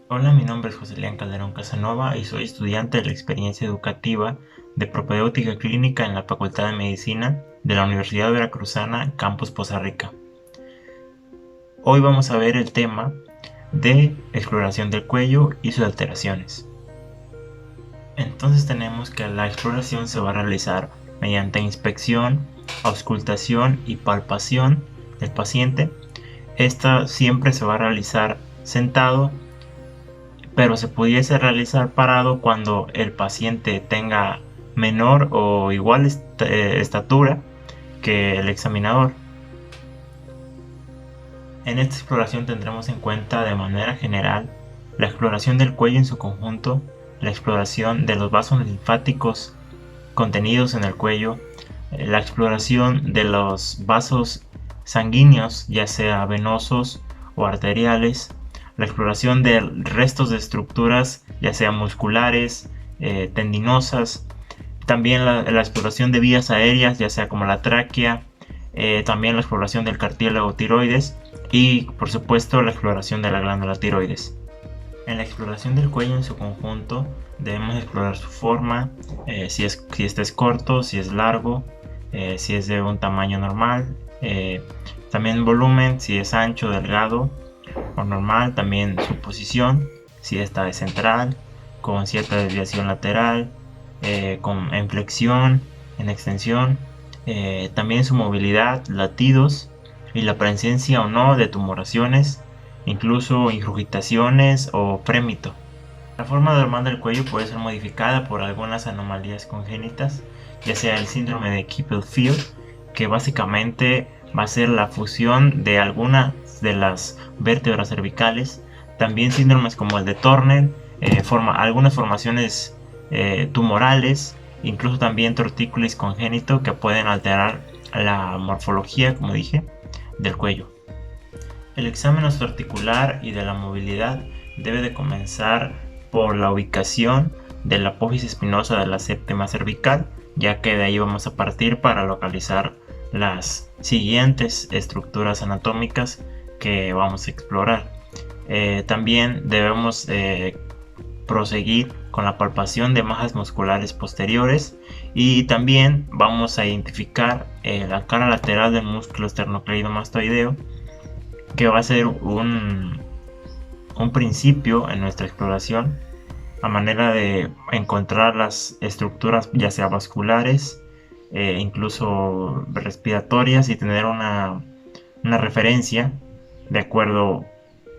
Hola, mi nombre es José León Calderón Casanova y soy estudiante de la experiencia educativa de propedéutica clínica en la Facultad de Medicina de la Universidad Veracruzana, Campus Poza Rica. Hoy vamos a ver el tema de exploración del cuello y sus alteraciones. Entonces tenemos que la exploración se va a realizar mediante inspección, auscultación y palpación del paciente. Esta siempre se va a realizar sentado, pero se pudiese realizar parado cuando el paciente tenga menor o igual estatura que el examinador. En esta exploración tendremos en cuenta de manera general la exploración del cuello en su conjunto, la exploración de los vasos linfáticos contenidos en el cuello, la exploración de los vasos sanguíneos, ya sea venosos o arteriales, la exploración de restos de estructuras, ya sea musculares, tendinosas, también la exploración de vías aéreas, ya sea como la tráquea, también la exploración del cartílago tiroides y por supuesto la exploración de la glándula tiroides. En la exploración del cuello en su conjunto debemos explorar su forma, si este es corto, si es largo, si es de un tamaño normal, también volumen, si es ancho, delgado o normal, también su posición, si esta es central, con cierta desviación lateral, en flexión, en extensión, también su movilidad, latidos y la presencia o no de tumoraciones, incluso ingurgitaciones o frémito. La forma normal del cuello puede ser modificada por algunas anomalías congénitas, ya sea el síndrome de Klippel-Feil, que básicamente va a ser la fusión de algunas de las vértebras cervicales, también síndromes como el de Turner, algunas formaciones tumorales, incluso también tortícolis congénito que pueden alterar la morfología, como dije, del cuello. El examen osteoarticular y de la movilidad debe de comenzar por la ubicación de la apófisis espinosa de la séptima cervical, ya que de ahí vamos a partir para localizar las siguientes estructuras anatómicas que vamos a explorar. También debemos proseguir con la palpación de masas musculares posteriores y también vamos a identificar la cara lateral del músculo esternocleidomastoideo, que va a ser un principio en nuestra exploración a manera de encontrar las estructuras ya sea vasculares, incluso respiratorias, y tener una referencia de acuerdo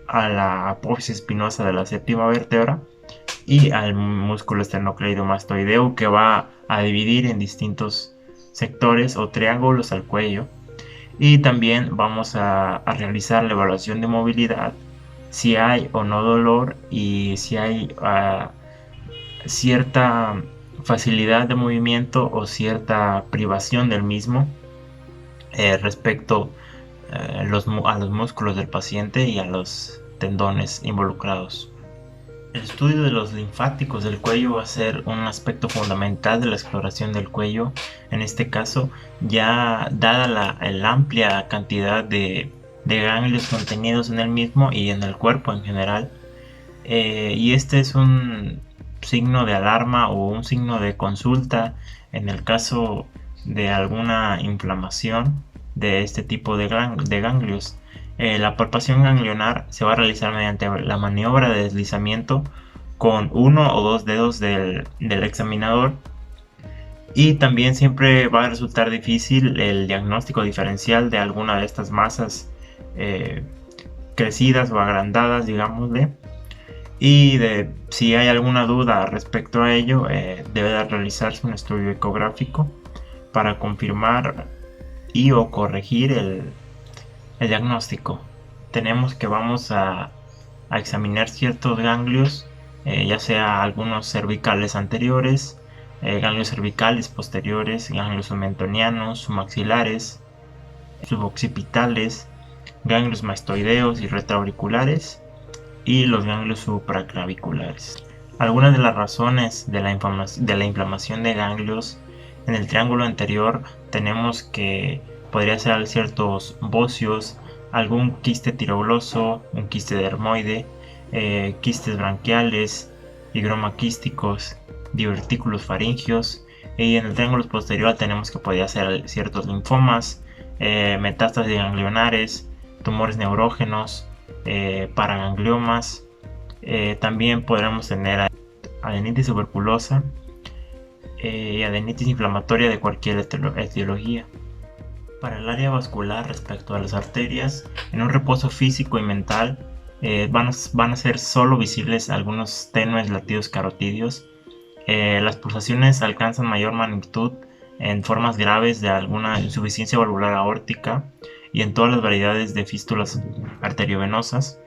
a la apófisis espinosa de la séptima vértebra y al músculo esternocleidomastoideo, que va a dividir en distintos sectores o triángulos al cuello. Y también vamos a realizar la evaluación de movilidad, si hay o no dolor y si hay cierta facilidad de movimiento o cierta privación del mismo, respecto a los músculos del paciente y a los tendones involucrados. El estudio de los linfáticos del cuello va a ser un aspecto fundamental de la exploración del cuello. En este caso, ya dada la amplia cantidad de ganglios contenidos en el mismo y en el cuerpo en general, y este es un signo de alarma o un signo de consulta en el caso de alguna inflamación de este tipo de ganglios. La palpación ganglionar se va a realizar mediante la maniobra de deslizamiento con uno o dos dedos del examinador, y también siempre va a resultar difícil el diagnóstico diferencial de alguna de estas masas eh, crecidas o agrandadas, digámosle. Y si hay alguna duda respecto a ello, debe de realizarse un estudio ecográfico para confirmar y o corregir el diagnóstico. Tenemos que vamos a examinar ciertos ganglios, ya sea algunos cervicales anteriores, ganglios cervicales posteriores, ganglios sumentonianos, submaxilares, suboccipitales, ganglios mastoideos y retroauriculares, y los ganglios supraclaviculares. Algunas de las razones de la inflamación de ganglios: en el triángulo anterior tenemos que podría ser ciertos bocios, algún quiste tirogloso, un quiste dermoide, quistes branquiales, higroma quísticos, divertículos faringios, y en el triángulo posterior tenemos que podría ser ciertos linfomas, metástasis ganglionares, tumores neurógenos, paragangliomas. También podremos tener adenitis tuberculosa y adenitis inflamatoria de cualquier etiología. Para el área vascular respecto a las arterias, en un reposo físico y mental van a ser solo visibles algunos tenues latidos carotídeos. Las pulsaciones alcanzan mayor magnitud en formas graves de alguna insuficiencia valvular aórtica y en todas las variedades de fístulas arteriovenosas.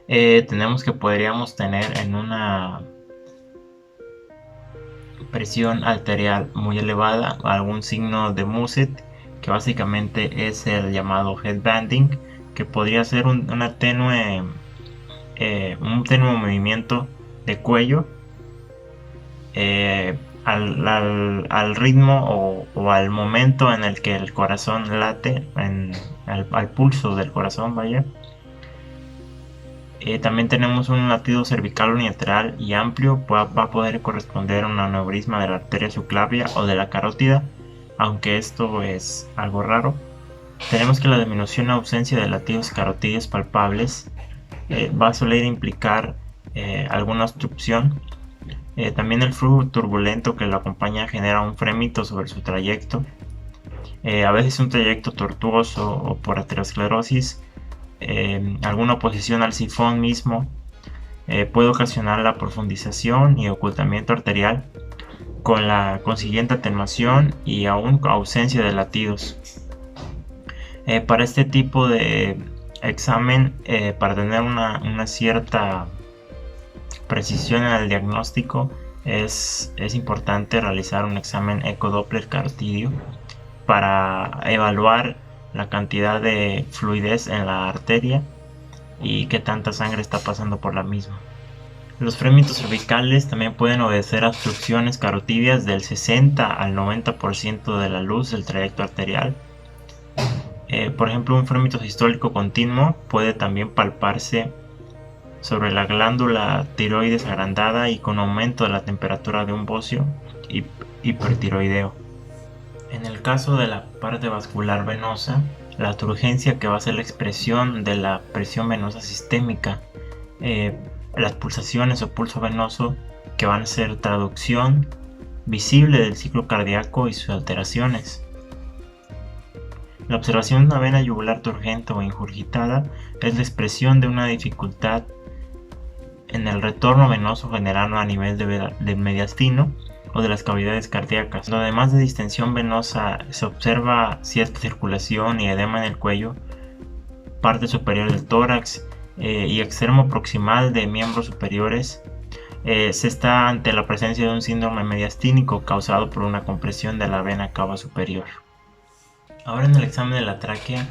Tenemos que podríamos tener en una presión arterial muy elevada algún signo de Muset, que básicamente es el llamado headbanding, que podría ser un tenue movimiento de cuello al ritmo o al momento en el que el corazón late, al pulso del corazón, vaya. También tenemos un latido cervical unilateral y amplio, va a poder corresponder a un aneurisma de la arteria subclavia o de la carótida, aunque esto es algo raro. Tenemos que la disminución o ausencia de latidos carotídeos palpables va a suele implicar alguna obstrucción. También el flujo turbulento que lo acompaña genera un frémito sobre su trayecto, a veces un trayecto tortuoso o por aterosclerosis. Alguna oposición al sifón mismo puede ocasionar la profundización y ocultamiento arterial con la consiguiente atenuación y aún ausencia de latidos. Para este tipo de examen, para tener una cierta precisión en el diagnóstico, es importante realizar un examen ecodoppler carotídeo para evaluar la cantidad de fluidez en la arteria y qué tanta sangre está pasando por la misma. Los frémitos cervicales también pueden obedecer a obstrucciones carotídeas del 60 al 90% de la luz del trayecto arterial. Por ejemplo, un frémito sistólico continuo puede también palparse sobre la glándula tiroides agrandada y con aumento de la temperatura de un bocio hipertiroideo. En el caso de la parte vascular venosa, la turgencia, que va a ser la expresión de la presión venosa sistémica, las pulsaciones o pulso venoso, que van a ser traducción visible del ciclo cardíaco y sus alteraciones. La observación de una vena yugular turgente o ingurgitada es la expresión de una dificultad en el retorno venoso generado a nivel del mediastino o de las cavidades cardíacas. Además de distensión venosa, se observa cierta circulación y edema en el cuello, parte superior del tórax y extremo proximal de miembros superiores. Se está ante la presencia de un síndrome mediastínico causado por una compresión de la vena cava superior. Ahora, en el examen de la tráquea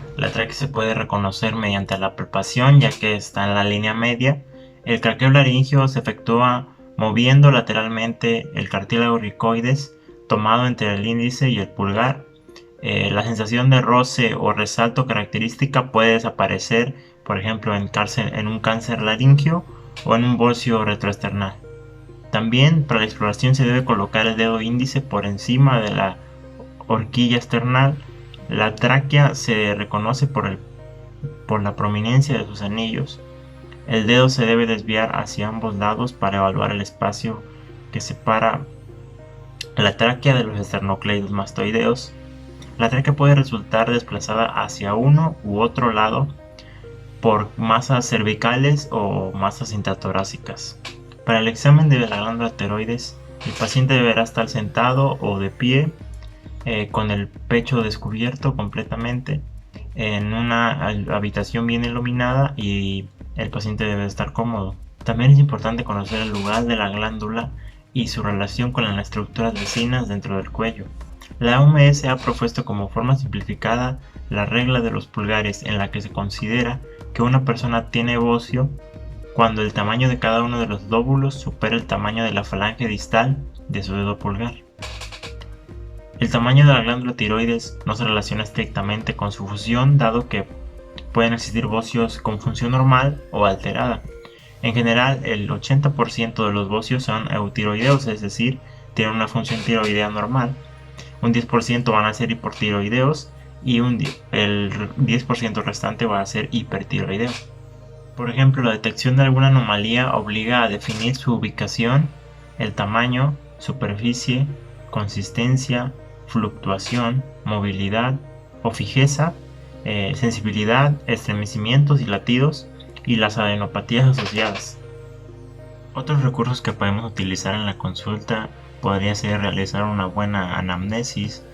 se puede reconocer mediante la palpación, ya que está en la línea media. El craqueo laringio se efectúa moviendo lateralmente el cartílago ricoides tomado entre el índice y el pulgar. La sensación de roce o resalto característica puede desaparecer, por ejemplo, en un cáncer laringio o en un bocio retroesternal. También para la exploración se debe colocar el dedo índice por encima de la horquilla esternal. La tráquea se reconoce por la prominencia de sus anillos. El dedo se debe desviar hacia ambos lados para evaluar el espacio que separa la tráquea de los esternocleidos mastoideos. La tráquea puede resultar desplazada hacia uno u otro lado por masas cervicales o masas intratorácicas. Para el examen de la glándula tiroides, el paciente deberá estar sentado o de pie, con el pecho descubierto completamente, en una habitación bien iluminada, y el paciente debe estar cómodo. También es importante conocer el lugar de la glándula y su relación con las estructuras vecinas dentro del cuello. La OMS ha propuesto como forma simplificada la regla de los pulgares, en la que se considera que una persona tiene bocio cuando el tamaño de cada uno de los lóbulos supera el tamaño de la falange distal de su dedo pulgar. El tamaño de la glándula tiroides no se relaciona estrictamente con su fusión, dado que pueden existir bocios con función normal o alterada. En general, el 80% de los bocios son eutiroideos, es decir, tienen una función tiroidea normal. Un 10% van a ser hipotiroideos y el 10% restante va a ser hipertiroideos. Por ejemplo, la detección de alguna anomalía obliga a definir su ubicación, el tamaño, superficie, consistencia, fluctuación, movilidad o fijeza, sensibilidad, estremecimientos y latidos, y las adenopatías asociadas. Otros recursos que podemos utilizar en la consulta podría ser realizar una buena anamnesis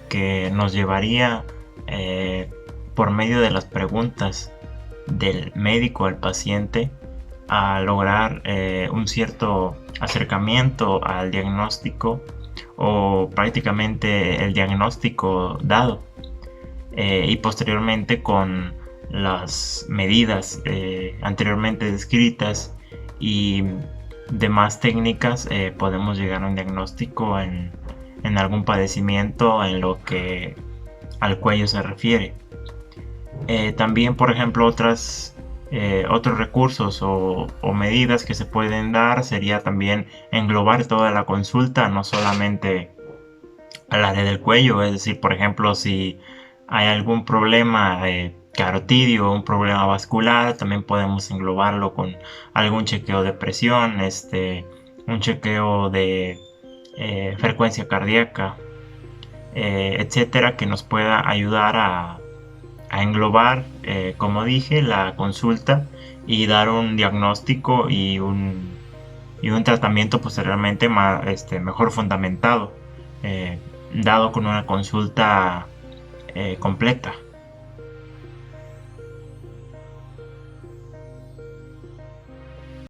que nos llevaría por medio de las preguntas del médico al paciente a lograr un cierto acercamiento al diagnóstico o prácticamente el diagnóstico dado, y posteriormente con las medidas anteriormente descritas y demás técnicas podemos llegar a un diagnóstico en algún padecimiento en lo que al cuello se refiere. También, por ejemplo, otros recursos o medidas que se pueden dar sería también englobar toda la consulta, no solamente al área del cuello. Es decir, por ejemplo, si hay algún problema carotidio, un problema vascular, también podemos englobarlo con algún chequeo de presión, un chequeo de frecuencia cardíaca, etcétera, que nos pueda ayudar a englobar, como dije, la consulta y dar un diagnóstico y un tratamiento posteriormente mejor fundamentado, dado con una consulta completa.